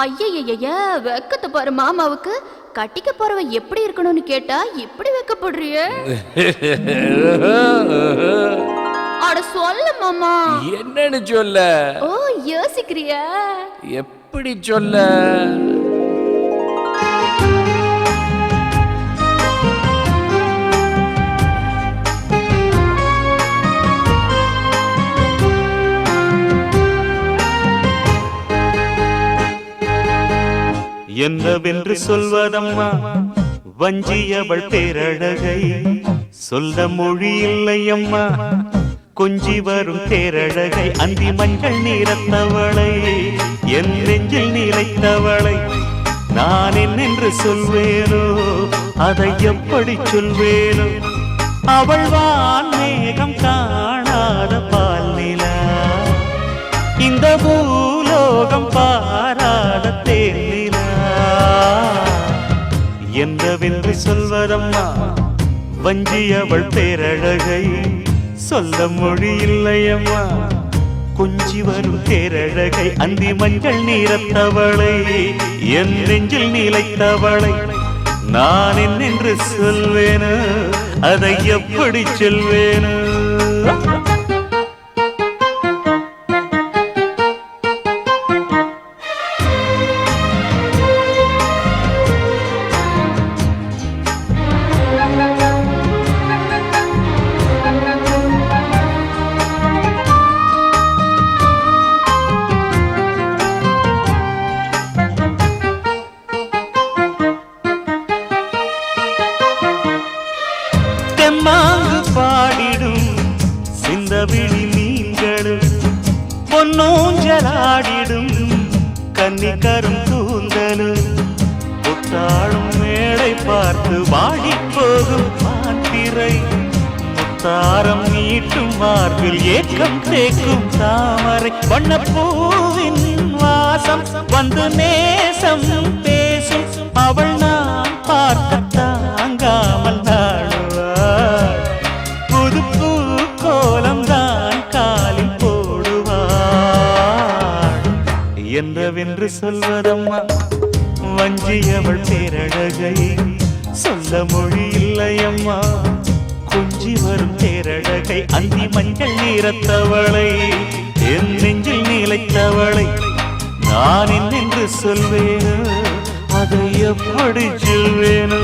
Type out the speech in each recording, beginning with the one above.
ஐயய்ய வெக்கத்தை பாரு மாமாவுக்கு. கட்டிக்க போறவ எப்படி இருக்கணும்னு கேட்டா இப்படி வெக்கப்படுறிய? அட சொல்ல மாமா. என்னன்னு சொல்ல? ஓ யோசிக்கிறியா? எப்படி சொல்ல? என்னவென்று சொல்வதம்மா வஞ்சியவள் பேரழகை, சொல்ல மொழி இல்லையம்மா கொஞ்சி வரும் தேரழகை. அந்தி மஞ்சள் நீரத்தவளை, என் நெஞ்சில் நீலைத்தவளை நான் என்னென்று சொல்வேனோ, அதை எப்படி சொல்வேனோ? அவள் வான் மேகம் காணாத பால் நிலா, இந்த பூலோகம் பாராத தேன் நிலா. என்னவென்று சொல்வதம்மா வஞ்சியவள் பேரழகை, சொல்ல மொழி இல்லையம்மா கொஞ்சி வரும் தேரழகை. அந்தி மஞ்சள் நீரத்தவளை, என் நெஞ்சில் நீலைத்தவளை நான் என்னென்று சொல்வேனோ, அதை எப்படி சொல்வேனோ? தெம்மாங்கு பாடிடும் சிந்தவிழி மீன்களும், பொன்னூஞ்சலாடிடும் கன்னிக்கரும் கூந்தலும், புத்தாளும் மேடை பார்த்து வாடி போகும் மாத்திரை, முத்தாரம் நீட்டும் மார்பில் ஏக்கம் தேக்கும் தாமரை, வண்ணப்பூவின் வாசம் வந்து நேசம் பேசும், அவள் நான் பார்க்க தாங்காமல் நாடுவாள், புது பூ கோலம் தான் காலில் போடுவாள். என்னவென்று சொல்வதம்மா வஞ்சியவள் பேரழகை, சொல்ல மொழி இல்லையம்மா கொஞ்சி வரும் தேரழகை. அந்தி மஞ்சள் நீரத்தவளை, என் நெஞ்சில் நீலைத்தவளை நான் என்னென்று சொல்வேனோ, அதை எப்படி சொல்வேனோ?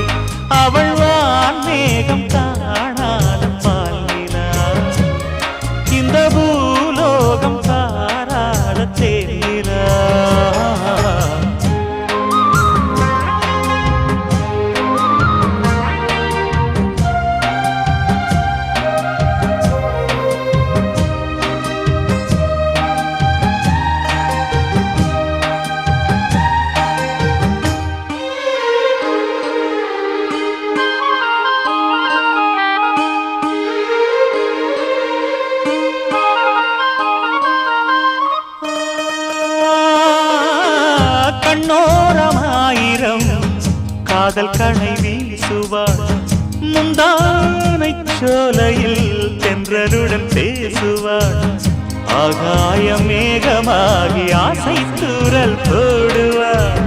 அவள் வான் மேகம் காணாத பால் நிலா, இந்த பூலோகம் பாராத தேன் நிலா. கண்ணோரமாயிரம் காதல் கணை வீசுவாள், முந்தானை சோலையில் தென்றலுடன் பேசுவாள், ஆகாய மேகமாகி ஆசை தூரல் போடுவாள்,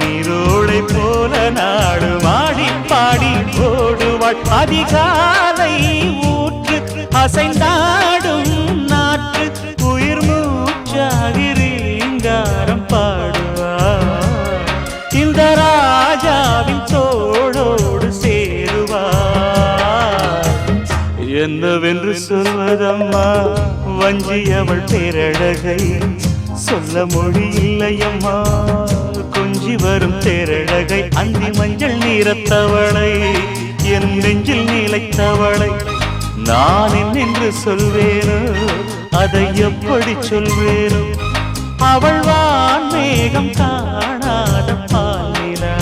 நீரோடை போல நாடு மாடி பாடி ஓடுவாள், அதிகாலை ஊற்று அசைந்தாடும் நாற்று உயிர் மூச்சாகி ரீங்காரம் பாடுவார், இந்த ராஜாவின் தோளோடு சேருவார். என்னவென்று சொல்வதம்மா வஞ்சியவள் பேரழகை, சொல்ல மொழி இல்லையம்மா கொஞ்சி வரும் தேரழகை. அந்தி மஞ்சள் நீரத்தவளை, என் நெஞ்சில் நீலைத்தவளை நான் என்னென்று சொல்வேனோ, அதை எப்படி சொல்வேனோ? அவள் வான் மேகம் காணாத பால் நிலா,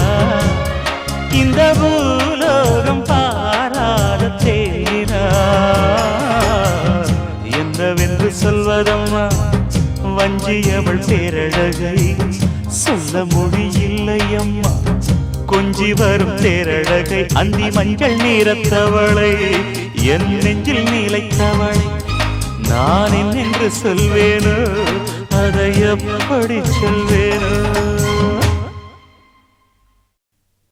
இந்த பூலோகம் பாராத தேன் நிலா. என்னவென்று சொல்வதம்மா வஞ்சியவள் பேரழகை, சொல்ல மொழி இல்லையம்மா கொஞ்சி வரும் தேரழகை. அந்தி மஞ்சள் நீரத்தவளை, என் நெஞ்சில் நீலைத்தவளை நான் என்னென்று சொல்வேனோ, அதை எப்படி சொல்வேனோ?